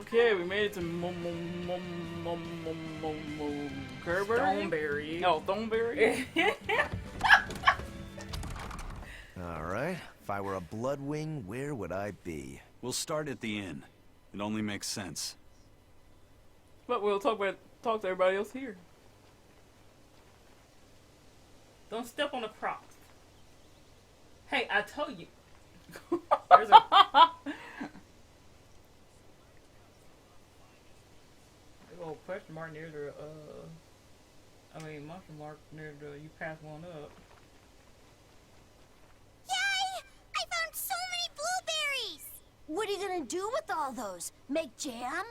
Okay, we made it to Stoneberry. No, Stoneberry. Alright, if I were a Bloodwing, where would I be? We'll start at the inn. It only makes sense. But we'll talk to everybody else here. Don't step on the props. Hey, I told you. There's a big old question mark near the monster mark near the you pass one up. Yay! I found so many blueberries! What are you gonna do with all those? Make jam?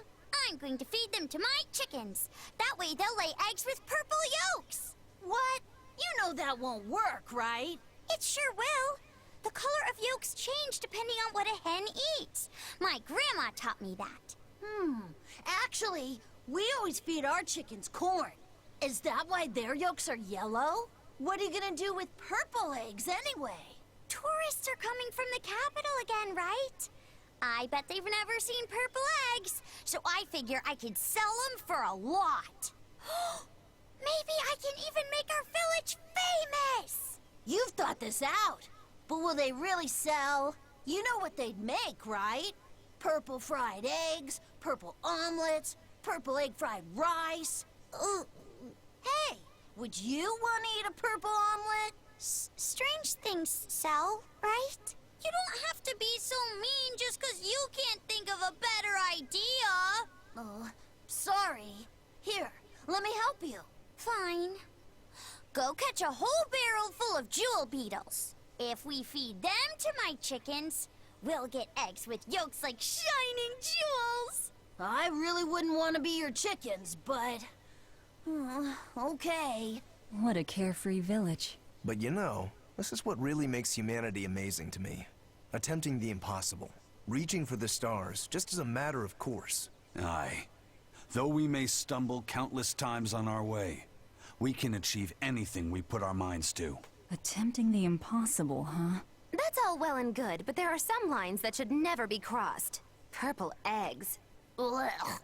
I'm going to feed them to my chickens. That way they'll lay eggs with purple yolks. What? You know that won't work, right? It sure will. The color of yolks change depending on what a hen eats. My grandma taught me that. Actually, we always feed our chickens corn. Is that why their yolks are yellow? What are you gonna do with purple eggs anyway? Tourists are coming from the capital again, right? I bet they've never seen purple eggs, so I figure I could sell them for a lot. Maybe I can even make our village famous! You've thought this out. But will they really sell? You know what they'd make, right? Purple fried eggs, purple omelets, purple egg fried rice. Hey, would you want to eat a purple omelet? Strange things sell, right? You don't have to be so mean just 'cause you can't think of a better idea. Oh, sorry. Here, let me help you. Fine. Go catch a whole barrel full of jewel beetles. If we feed them to my chickens, we'll get eggs with yolks like shining jewels. I really wouldn't want to be your chickens, but... okay. What a carefree village. But you know, this is what really makes humanity amazing to me. Attempting the impossible. Reaching for the stars, just as a matter of course. Aye. Though we may stumble countless times on our way, we can achieve anything we put our minds to. Attempting the impossible, huh? That's all well and good, but there are some lines that should never be crossed. Purple eggs. Blech.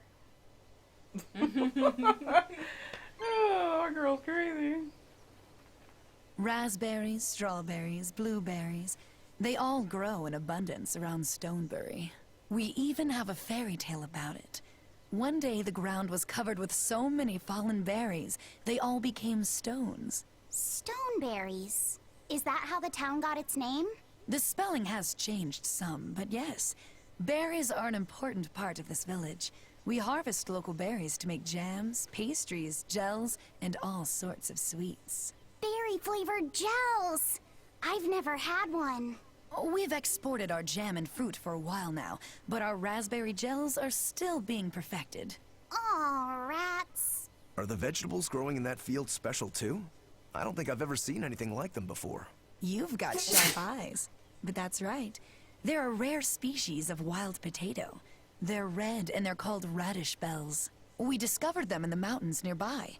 Oh, our girl's crazy. Raspberries, strawberries, blueberries. They all grow in abundance around Stoneberry. We even have a fairy tale about it. One day the ground was covered with so many fallen berries, they all became stones. Stoneberries. Is that how the town got its name? The spelling has changed some, but yes. Berries are an important part of this village. We harvest local berries to make jams, pastries, gels, and all sorts of sweets. Berry-flavored gels. I've never had one. We've exported our jam and fruit for a while now, but our raspberry gels are still being perfected. Aw, rats. Are the vegetables growing in that field special too? I don't think I've ever seen anything like them before. You've got sharp eyes. But that's right. They're a rare species of wild potato. They're red and they're called radish bells. We discovered them in the mountains nearby.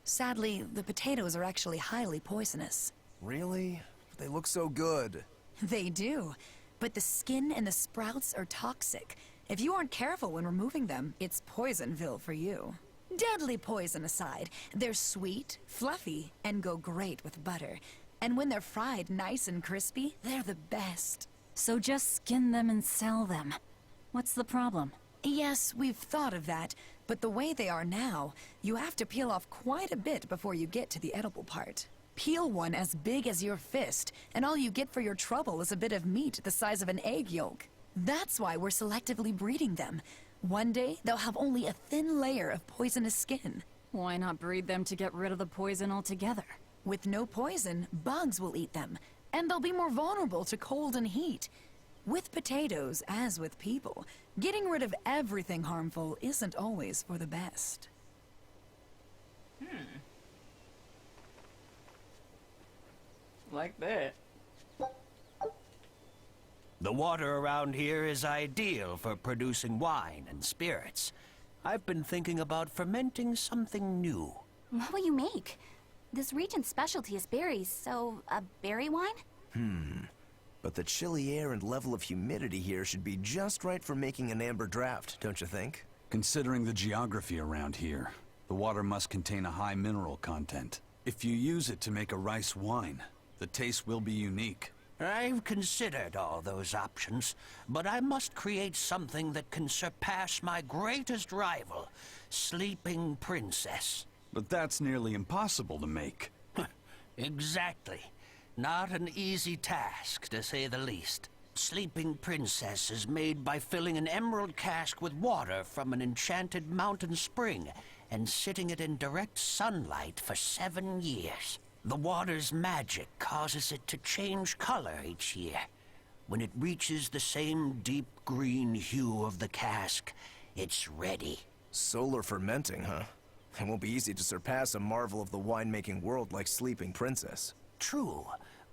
Sadly, the potatoes are actually highly poisonous. Really? They look so good. They do. But the skin and the sprouts are toxic. If you aren't careful when removing them, it's Poisonville for you. Deadly poison aside, they're sweet, fluffy, and go great with butter. And when they're fried nice and crispy, they're the best. So just skin them and sell them. What's the problem? Yes, we've thought of that, but the way they are now, you have to peel off quite a bit before you get to the edible part. Peel one as big as your fist, and all you get for your trouble is a bit of meat the size of an egg yolk. That's why we're selectively breeding them. One day, they'll have only a thin layer of poisonous skin. Why not breed them to get rid of the poison altogether? With no poison, bugs will eat them, and they'll be more vulnerable to cold and heat. With potatoes, as with people, getting rid of everything harmful isn't always for the best. Like that. The water around here is ideal for producing wine and spirits. I've been thinking about fermenting something new. What will you make? This region's specialty is berries, so a berry wine? But the chilly air and level of humidity here should be just right for making an amber draft, don't you think? Considering the geography around here, the water must contain a high mineral content. If you use it to make a rice wine, the taste will be unique. I've considered all those options, but I must create something that can surpass my greatest rival, Sleeping Princess. But that's nearly impossible to make. Exactly. Not an easy task, to say the least. Sleeping Princess is made by filling an emerald cask with water from an enchanted mountain spring and sitting it in direct sunlight for 7 years. The water's magic causes it to change color each year. When it reaches the same deep green hue of the cask, it's ready. Solar fermenting, huh? It won't be easy to surpass a marvel of the winemaking world like Sleeping Princess. True,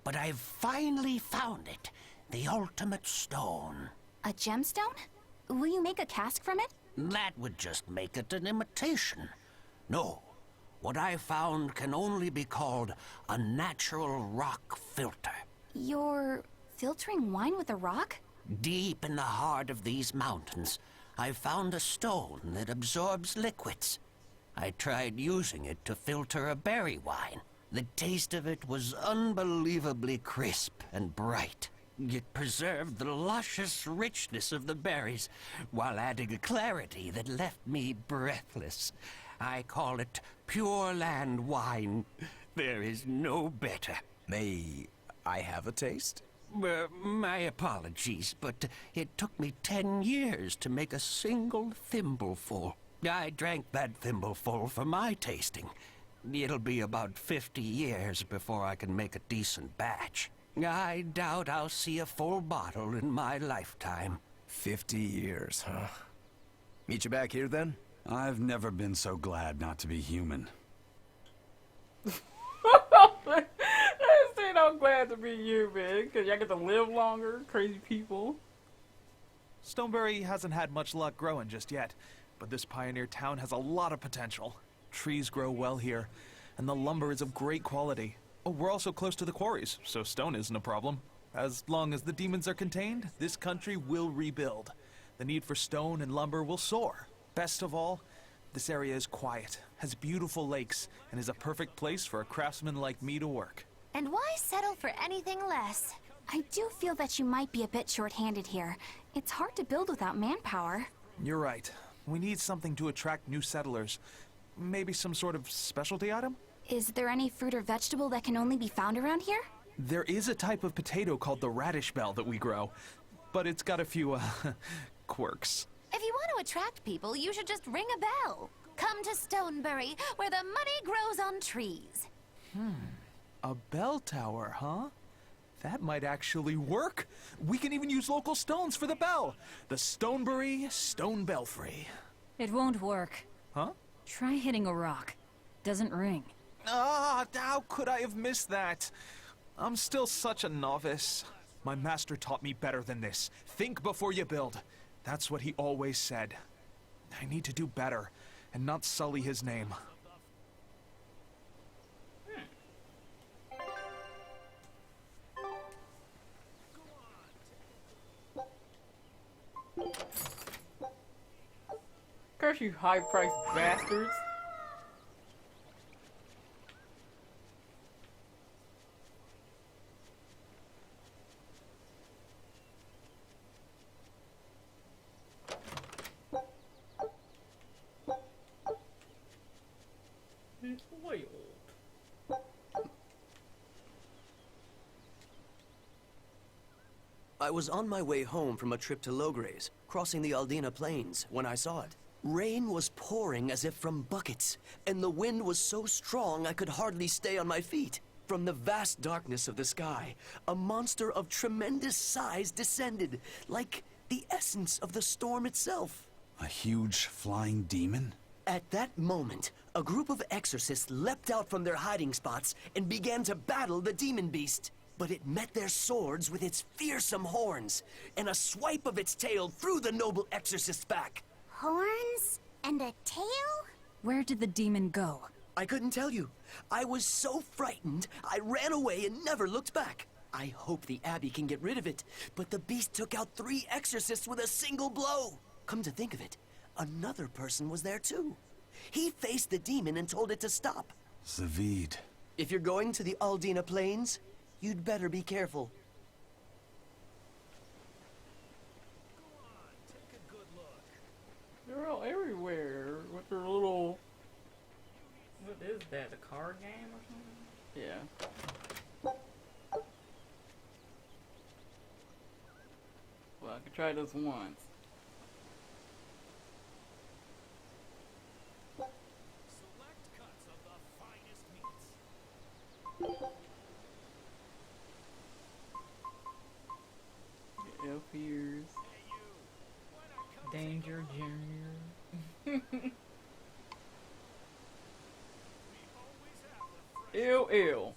but I've finally found it. The ultimate stone. A gemstone? Will you make a cask from it? That would just make it an imitation. No. What I found can only be called a natural rock filter. You're filtering wine with a rock? Deep in the heart of these mountains, I found a stone that absorbs liquids. I tried using it to filter a berry wine. The taste of it was unbelievably crisp and bright. It preserved the luscious richness of the berries, while adding a clarity that left me breathless. I call it pure land wine. There is no better. May I have a taste? My apologies, but it took me 10 years to make a single thimbleful. I drank that thimbleful for my tasting. It'll be about 50 years before I can make a decent batch. I doubt I'll see a full bottle in my lifetime. 50 years, huh? Meet you back here, then? I've never been so glad not to be human. I said I'm glad to be you, man, because y'all get to live longer, crazy people. Stoneberry hasn't had much luck growing just yet, but this pioneer town has a lot of potential. Trees grow well here, and the lumber is of great quality. Oh, we're also close to the quarries, so stone isn't a problem. As long as the demons are contained, this country will rebuild. The need for stone and lumber will soar. Best of all, this area is quiet, has beautiful lakes, and is a perfect place for a craftsman like me to work. And why settle for anything less? I do feel that you might be a bit short-handed here. It's hard to build without manpower. You're right. We need something to attract new settlers. Maybe some sort of specialty item? Is there any fruit or vegetable that can only be found around here? There is a type of potato called the radish bell that we grow, but it's got a few, quirks. If you want to attract people, you should just ring a bell. Come to Stoneberry, where the money grows on trees. A bell tower, huh? That might actually work. We can even use local stones for the bell. The Stoneberry Stone Belfry. It won't work. Huh? Try hitting a rock. Doesn't ring. Ah, how could I have missed that? I'm still such a novice. My master taught me better than this. Think before you build. That's what he always said. I need to do better and not sully his name. Curse you high-priced bastards. I was on my way home from a trip to Logres, crossing the Aldina Plains, when I saw it. Rain was pouring as if from buckets, and the wind was so strong I could hardly stay on my feet. From the vast darkness of the sky, a monster of tremendous size descended, like the essence of the storm itself. A huge flying demon? At that moment, a group of exorcists leapt out from their hiding spots and began to battle the demon beast. But it met their swords with its fearsome horns, and a swipe of its tail threw the noble exorcist's back. Horns? And a tail? Where did the demon go? I couldn't tell you. I was so frightened, I ran away and never looked back. I hope the Abbey can get rid of it, but the beast took out 3 exorcists with a single blow. Come to think of it, another person was there too. He faced the demon and told it to stop. Zaveid. If you're going to the Aldina Plains, you'd better be careful. They're all everywhere with their little... What is that, a card game or something? Yeah. Well, I could try this once. Select cuts of the finest meats. Elf ears. Danger Junior. Ew, ew.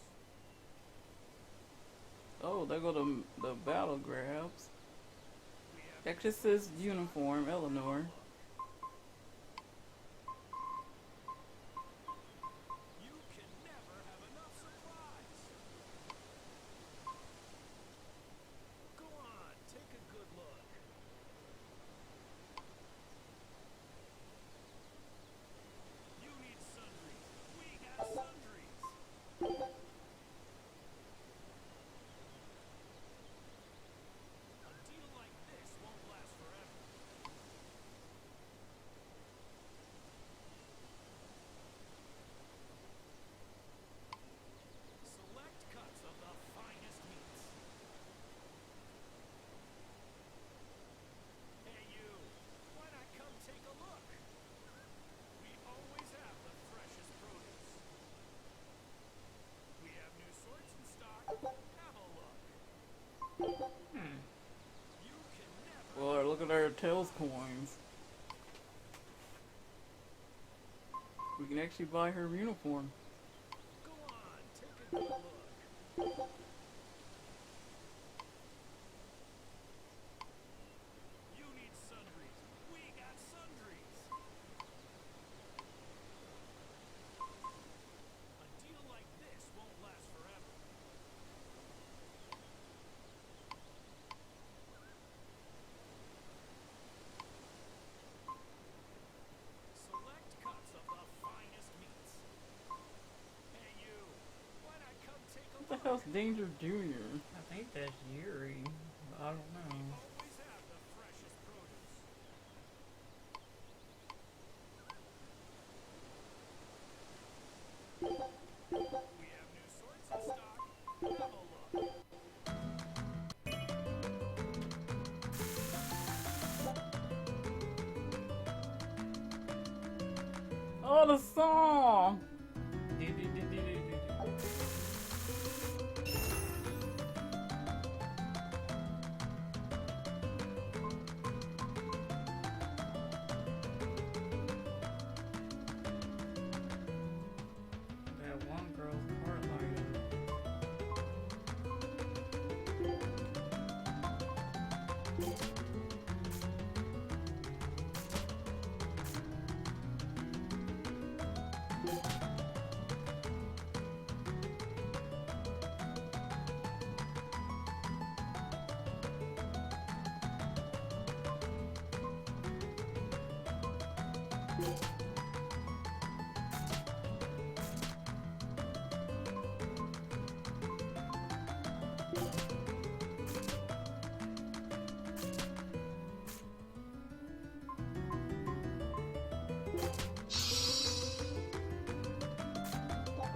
Oh, there go the battle grabs. Exorcist uniform, Eleanor. You can never have enough supplies. Go on, take a good look. You need sundries. We got sundries. A deal like this won't last forever. Select cuts of the finest meats. Hey you, why not come take a look? We always have the freshest produce. We have new sorts in stock. Have a look. You can never Well, look at our Tails coins. We can actually buy her uniform. go on, take a good look. You need sundries. We got sundries. A deal like this won't last forever. Select cuts of the finest meats. Hey you, why not come take a What the look? hell's Danger Junior? I think that's Yuri. I don't know. Always have the freshest produce. We have new sorts in stock. Have a look. Oh, the song! That one girl's heart lighting.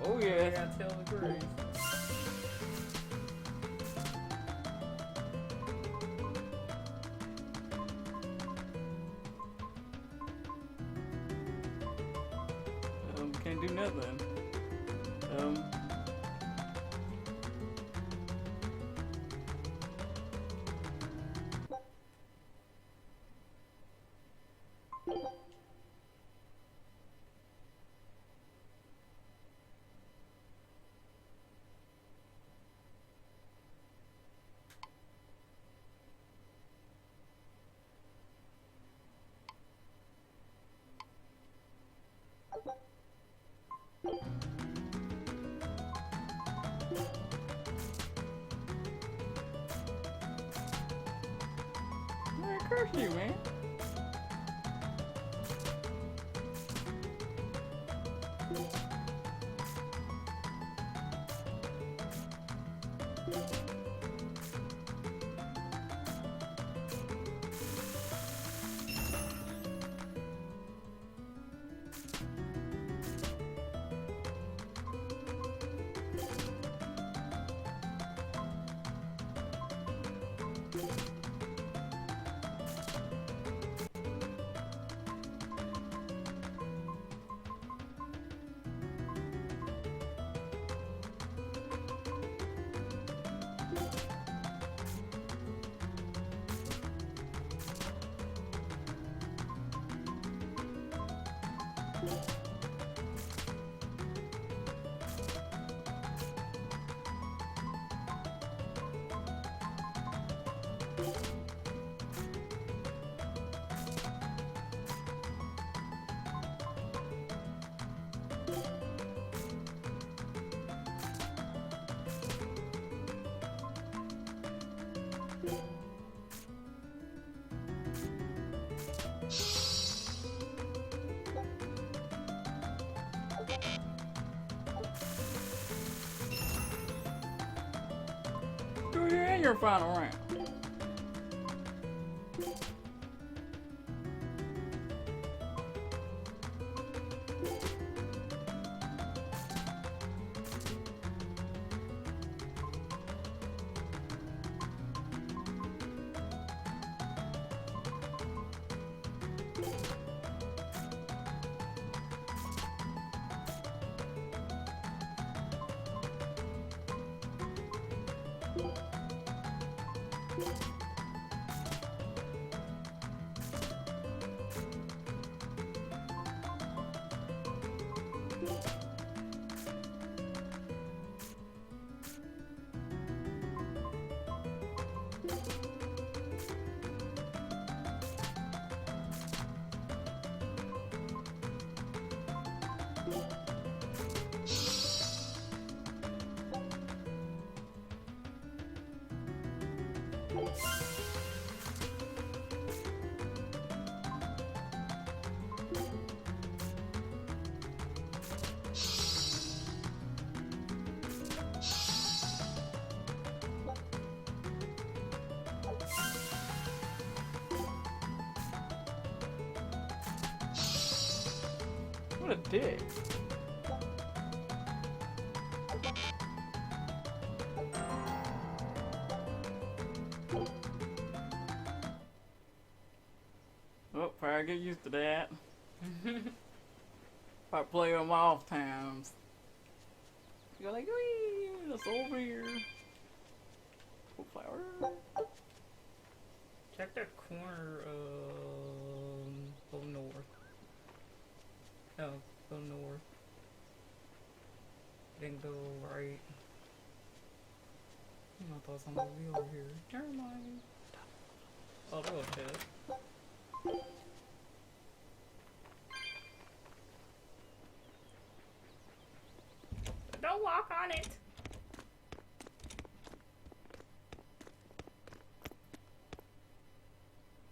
Oh I yeah. gotta tell the Grace. Can't do nothing. They're cute, man. You're in your final round. What a dick. Oh, probably get used to that. If I play them off times. You go like, wee, that's over here. Oh, flower. Check that corner, go north. No, go north. Then go right. I thought somebody would be over here. Never mind. Oh, that was good. Don't walk on it!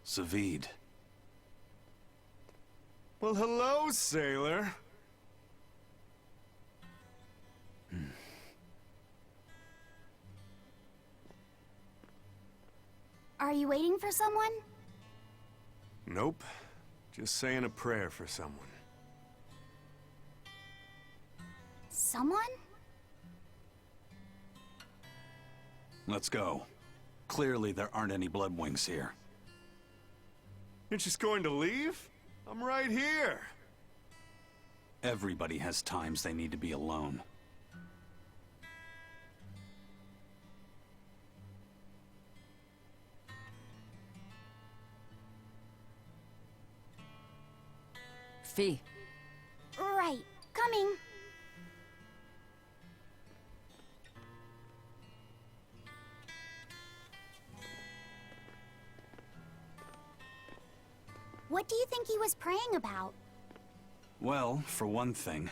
Zaveid. Well, hello, sailor. Are you waiting for someone? Nope. Just saying a prayer for someone. Someone? Let's go. Clearly there aren't any Bloodwings here. You're just going to leave? I'm right here. Everybody has times they need to be alone. Fee. Right. Coming. What do you think he was praying about? Well, for one thing,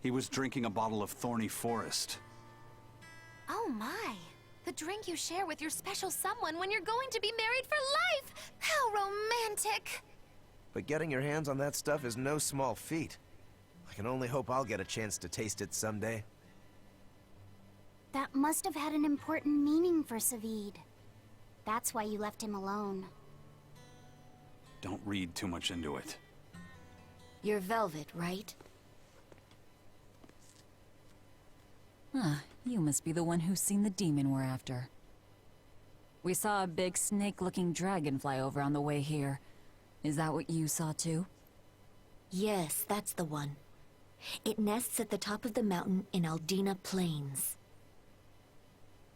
he was drinking a bottle of thorny forest. Oh my. The drink you share with your special someone when you're going to be married for life! How romantic! But getting your hands on that stuff is no small feat. I can only hope I'll get a chance to taste it someday. That must have had an important meaning for Zaveid. That's why you left him alone. Don't read too much into it. You're Velvet, right? Ah, you must be the one who's seen the demon we're after. We saw a big snake-looking dragon fly over on the way here. Is that what you saw too? Yes, that's the one. It nests at the top of the mountain in Aldina Plains.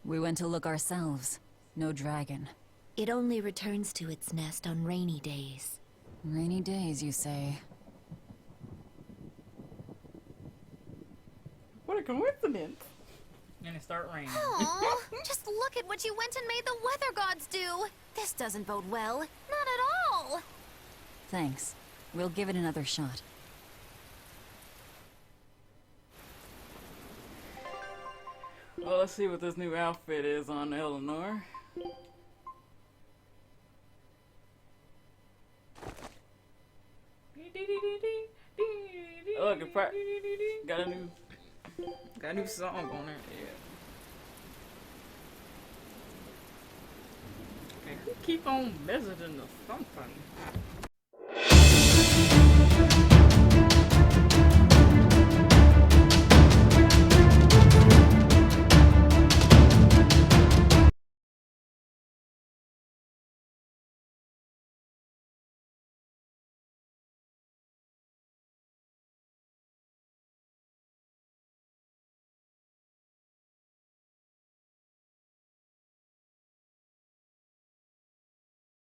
We went to look ourselves. No dragon. It only returns to its nest on rainy days. Rainy days, you say? What a coincidence. And it start raining. Aw, just look at what you went and made the weather gods do. This doesn't bode well. Not at all. Thanks. We'll give it another shot. Well, let's see what this new outfit is on Eleanor. Look, it got a new song on there. Yeah. Okay, who keep on messaging the something?